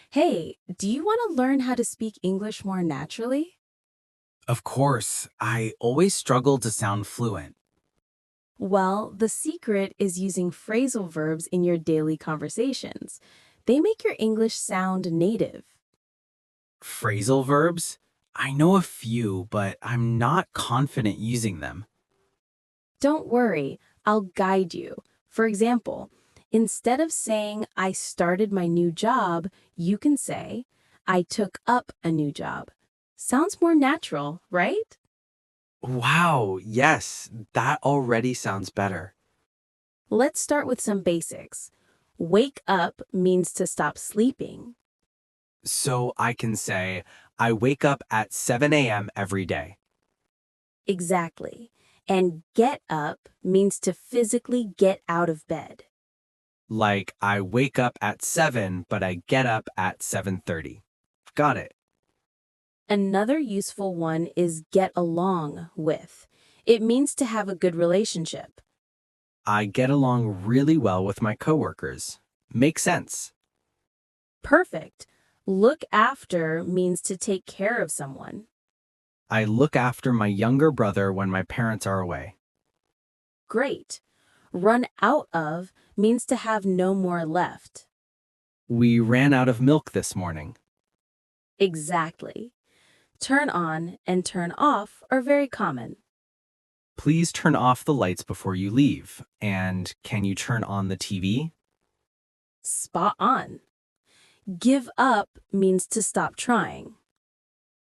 Hey, do you want to learn how to speak English more naturally? Of course, I always struggle to sound fluent. Well, the secret is using phrasal verbs in your daily conversations. They make your English sound native. Phrasal verbs? I know a few, but I'm not confident using them. Don't worry, I'll guide you. For example, instead of saying, I started my new job, you can say, I took up a new job. Sounds more natural, right? Wow, yes, that already sounds better. Let's start with some basics. Wake up means to stop sleeping. So I can say, I wake up at 7 a.m. every day. Exactly. And get up means to physically get out of bed. Like, I wake up at 7, but I get up at 7:30. Got it. Another useful one is get along with. It means to have a good relationship. I get along really well with my coworkers. Makes sense. Perfect. Look after means to take care of someone. I look after my younger brother when my parents are away. Great. Run out of means to have no more left. We ran out of milk this morning. Exactly. Turn on and turn off are very common. Please turn off the lights before you leave. And can you turn on the TV? Spot on. Give up means to stop trying.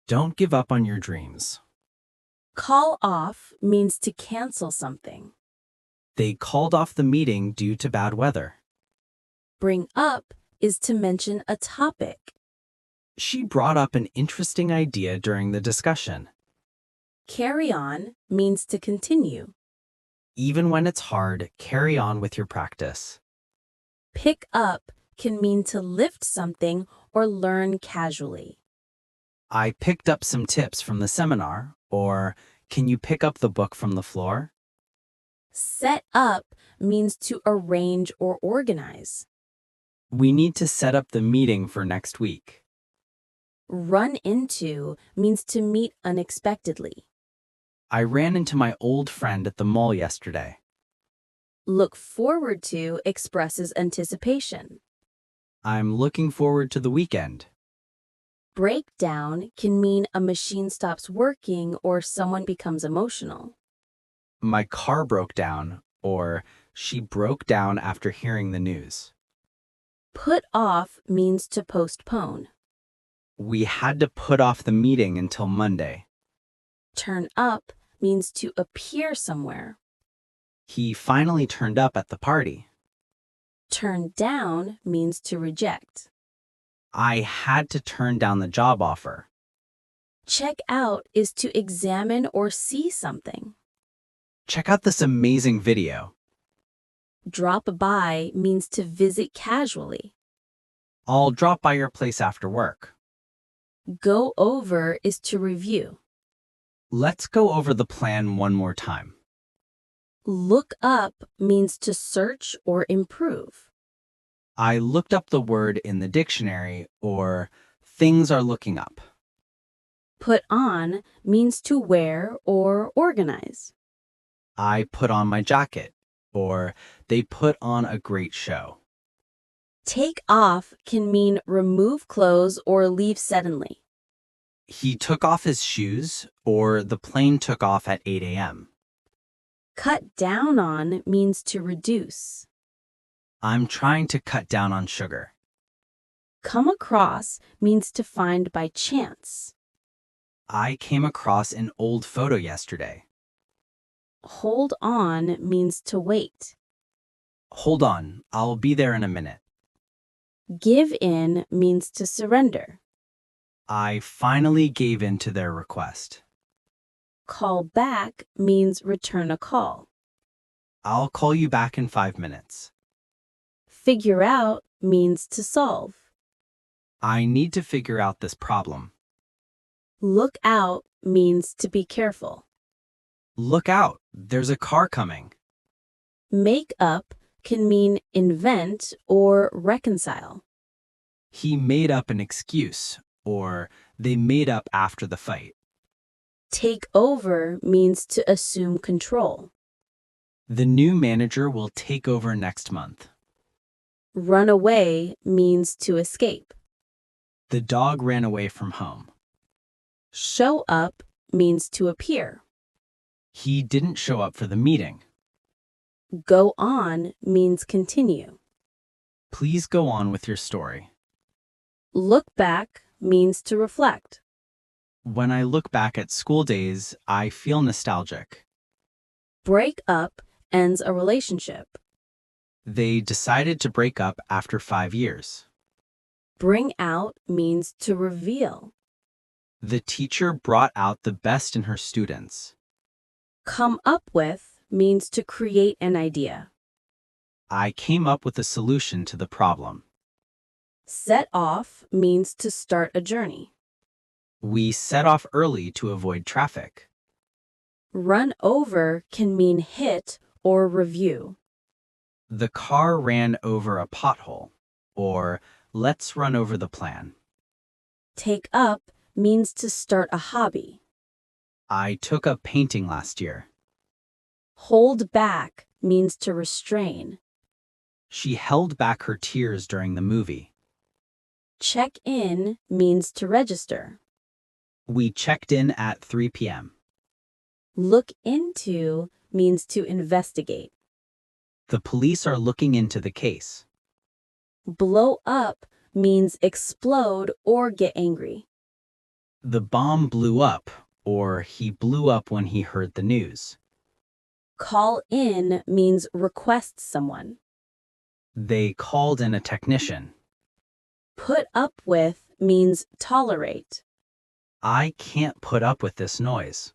Don't give up on your dreams. Call off means to cancel something. They called off the meeting due to bad weather. Bring up is to mention a topic. She brought up an interesting idea during the discussion. Carry on means to continue. Even when it's hard, carry on with your practice. Pick up can mean to lift something or learn casually. I picked up some tips from the seminar, or can you pick up the book from the floor? Set up means to arrange or organize. We need to set up the meeting for next week. Run into means to meet unexpectedly. I ran into my old friend at the mall yesterday. Look forward to expresses anticipation. I'm looking forward to the weekend. Breakdown can mean a machine stops working or someone becomes emotional. My car broke down, or she broke down after hearing the news. Put off means to postpone. We had to put off the meeting until Monday. Turn up means to appear somewhere. He finally turned up at the party. Turn down means to reject. I had to turn down the job offer. Check out is to examine or see something. Check out this amazing video. Drop by means to visit casually. I'll drop by your place after work. Go over is to review. Let's go over the plan one more time. Look up means to search or improve. I looked up the word in the dictionary, or things are looking up. Put on means to wear or organize. I put on my jacket, or they put on a great show. Take off can mean remove clothes or leave suddenly. He took off his shoes, or the plane took off at 8 a.m. Cut down on means to reduce. I'm trying to cut down on sugar. Come across means to find by chance. I came across an old photo yesterday. Hold on means to wait. Hold on, I'll be there in a minute. Give in means to surrender. I finally gave in to their request. Call back means return a call. I'll call you back in 5 minutes. Figure out means to solve. I need to figure out this problem. Look out means to be careful. Look out, there's a car coming. Make up can mean invent or reconcile. He made up an excuse, or they made up after the fight. Take over means to assume control. The new manager will take over next month. Run away means to escape. The dog ran away from home. Show up means to appear. He didn't show up for the meeting. Go on means continue. Please go on with your story. Look back means to reflect. When I look back at school days, I feel nostalgic. Break up ends a relationship. They decided to break up after 5 years. Bring out means to reveal. The teacher brought out the best in her students. Come up with means to create an idea. I came up with a solution to the problem. Set off means to start a journey. We set off early to avoid traffic. Run over can mean hit or review. The car ran over a pothole, or let's run over the plan. Take up means to start a hobby. I took up painting last year. Hold back means to restrain. She held back her tears during the movie. Check in means to register. We checked in at 3 p.m. Look into means to investigate. The police are looking into the case. Blow up means explode or get angry. The bomb blew up, or he blew up when he heard the news. Call in means request someone. They called in a technician. Put up with means tolerate. I can't put up with this noise.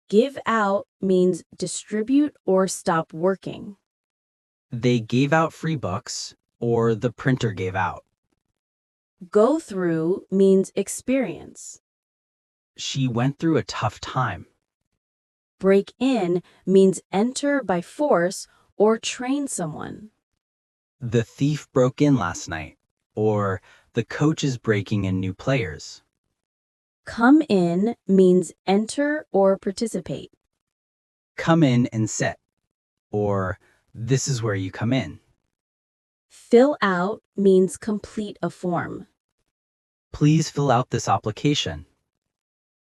Give out means distribute or stop working. They gave out free books, or the printer gave out. Go through means experience. She went through a tough time. Break in means enter by force or train someone. The thief broke in last night, or the coach is breaking in new players. Come in means enter or participate. Come in and sit, or this is where you come in. Fill out means complete a form. Please fill out this application.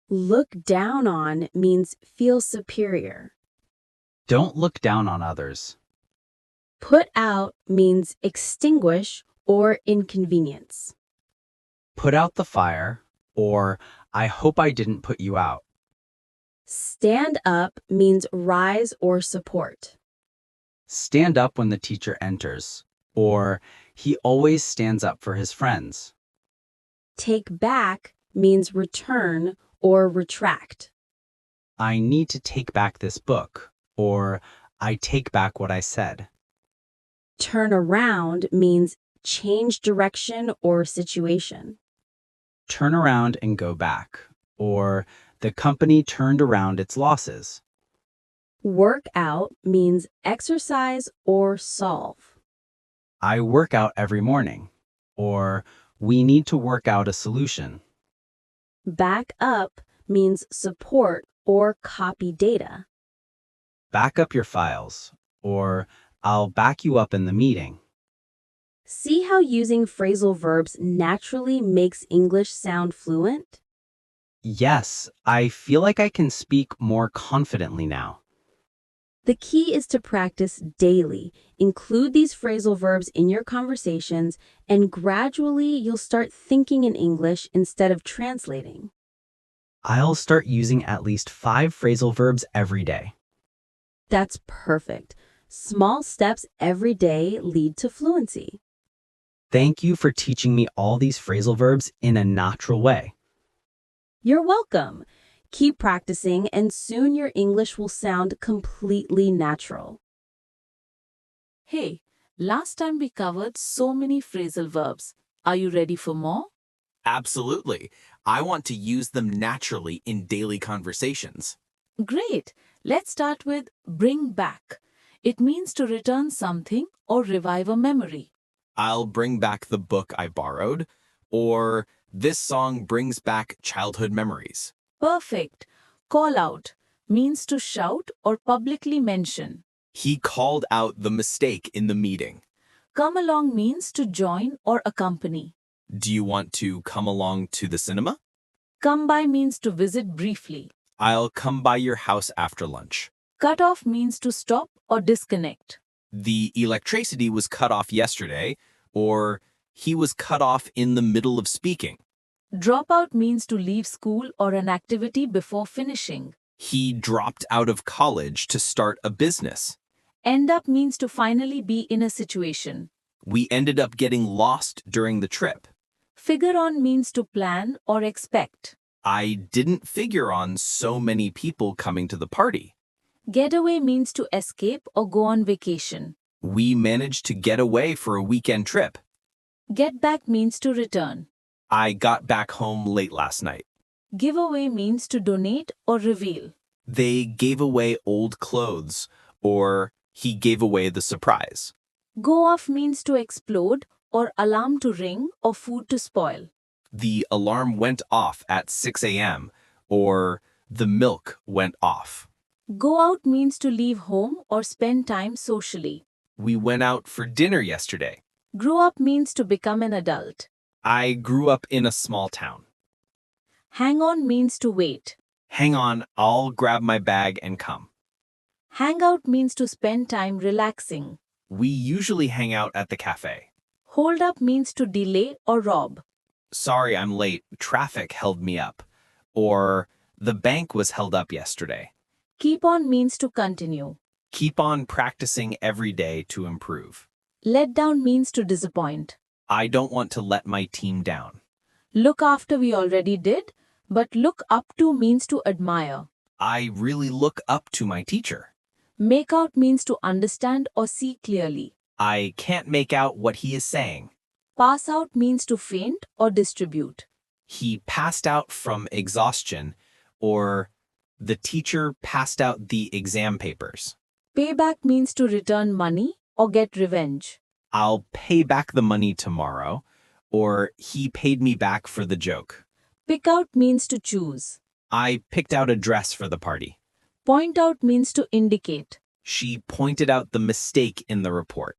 Look down on means feel superior. Don't look down on others. Put out means extinguish or inconvenience. Put out the fire, or I hope I didn't put you out. Stand up means rise or support. Stand up when the teacher enters, or he always stands up for his friends. Take back means return or retract. I need to take back this book, or I take back what I said. Turn around means change direction or situation. Turn around and go back, or the company turned around its losses. Work out means exercise or solve. I work out every morning, or we need to work out a solution. Back up means support or copy data. Back up your files, or I'll back you up in the meeting. See how using phrasal verbs naturally makes English sound fluent? Yes, I feel like I can speak more confidently now. The key is to practice daily. Include these phrasal verbs in your conversations, and gradually you'll start thinking in English instead of translating. I'll start using at least 5 phrasal verbs every day. That's perfect. Small steps every day lead to fluency. Thank you for teaching me all these phrasal verbs in a natural way. You're welcome. Keep practicing, and soon your English will sound completely natural. Hey, last time we covered so many phrasal verbs. Are you ready for more? Absolutely. I want to use them naturally in daily conversations. Great. Let's start with bring back. It means to return something or revive a memory. I'll bring back the book I borrowed, or this song brings back childhood memories. Perfect. Call out means to shout or publicly mention. He called out the mistake in the meeting. Come along means to join or accompany. Do you want to come along to the cinema? Come by means to visit briefly. I'll come by your house after lunch. Cut off means to stop or disconnect. The electricity was cut off yesterday, or he was cut off in the middle of speaking. Drop out means to leave school or an activity before finishing. He dropped out of college to start a business. End up means to finally be in a situation. We ended up getting lost during the trip. Figure on means to plan or expect. I didn't figure on so many people coming to the party. Getaway means to escape or go on vacation. We managed to get away for a weekend trip. Get back means to return. I got back home late last night. Giveaway means to donate or reveal. They gave away old clothes, or he gave away the surprise. Go off means to explode or alarm to ring or food to spoil. The alarm went off at 6 a.m., or the milk went off. Go out means to leave home or spend time socially. We went out for dinner yesterday. Grow up means to become an adult. I grew up in a small town. Hang on means to wait. Hang on, I'll grab my bag and come. Hang out means to spend time relaxing. We usually hang out at the cafe. Hold up means to delay or rob. Sorry, I'm late. Traffic held me up. Or the bank was held up yesterday. Keep on means to continue. Keep on practicing every day to improve. Let down means to disappoint. I don't want to let my team down. Look after we already did, but look up to means to admire. I really look up to my teacher. Make out means to understand or see clearly. I can't make out what he is saying. Pass out means to faint or distribute. He passed out from exhaustion, or the teacher passed out the exam papers. Payback means to return money or get revenge. I'll pay back the money tomorrow, or he paid me back for the joke. Pick out means to choose. I picked out a dress for the party. Point out means to indicate. She pointed out the mistake in the report.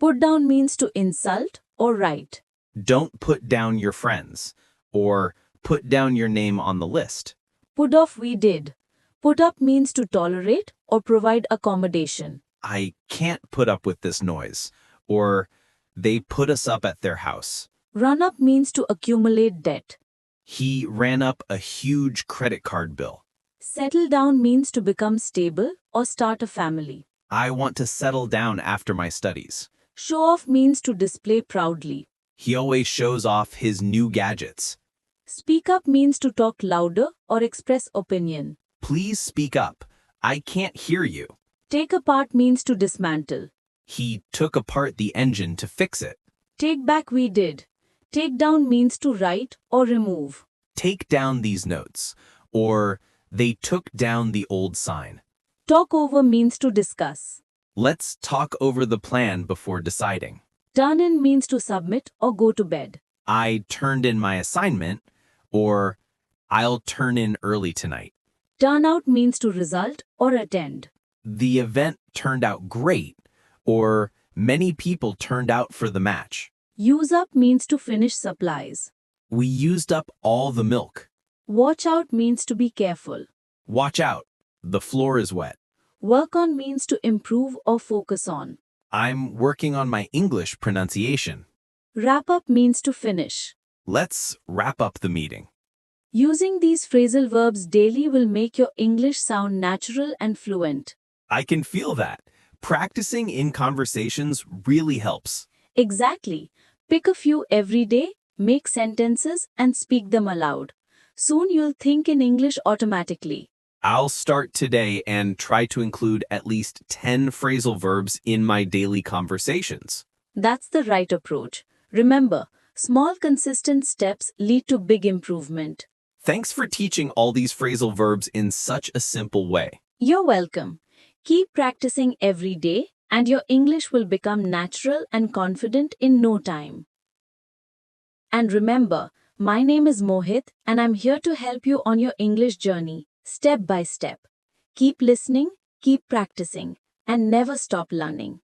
Put down means to insult or write. Don't put down your friends, or put down your name on the list. Put off we did. Put up means to tolerate or provide accommodation. I can't put up with this noise, or they put us up at their house. Run up means to accumulate debt. He ran up a huge credit card bill. Settle down means to become stable or start a family. I want to settle down after my studies. Show off means to display proudly. He always shows off his new gadgets. Speak up means to talk louder or express opinion. Please speak up. I can't hear you. Take apart means to dismantle. He took apart the engine to fix it. Take back we did. Take down means to write or remove. Take down these notes, or they took down the old sign. Talk over means to discuss. Let's talk over the plan before deciding. Turn in means to submit or go to bed. I turned in my assignment, or I'll turn in early tonight. Turn out means to result or attend. The event turned out great, or many people turned out for the match. Use up means to finish supplies. We used up all the milk. Watch out means to be careful. Watch out, the floor is wet. Work on means to improve or focus on. I'm working on my English pronunciation. Wrap up means to finish. Let's wrap up the meeting. Using these phrasal verbs daily will make your English sound natural and fluent. I can feel that. Practicing in conversations really helps. Exactly. Pick a few every day, make sentences, and speak them aloud. Soon you'll think in English automatically. I'll start today and try to include at least 10 phrasal verbs in my daily conversations. That's the right approach. Remember, small consistent steps lead to big improvement. Thanks for teaching all these phrasal verbs in such a simple way. You're welcome. Keep practicing every day, and your English will become natural and confident in no time. And remember, my name is Mohit, and I'm here to help you on your English journey, step by step. Keep listening, keep practicing, and never stop learning.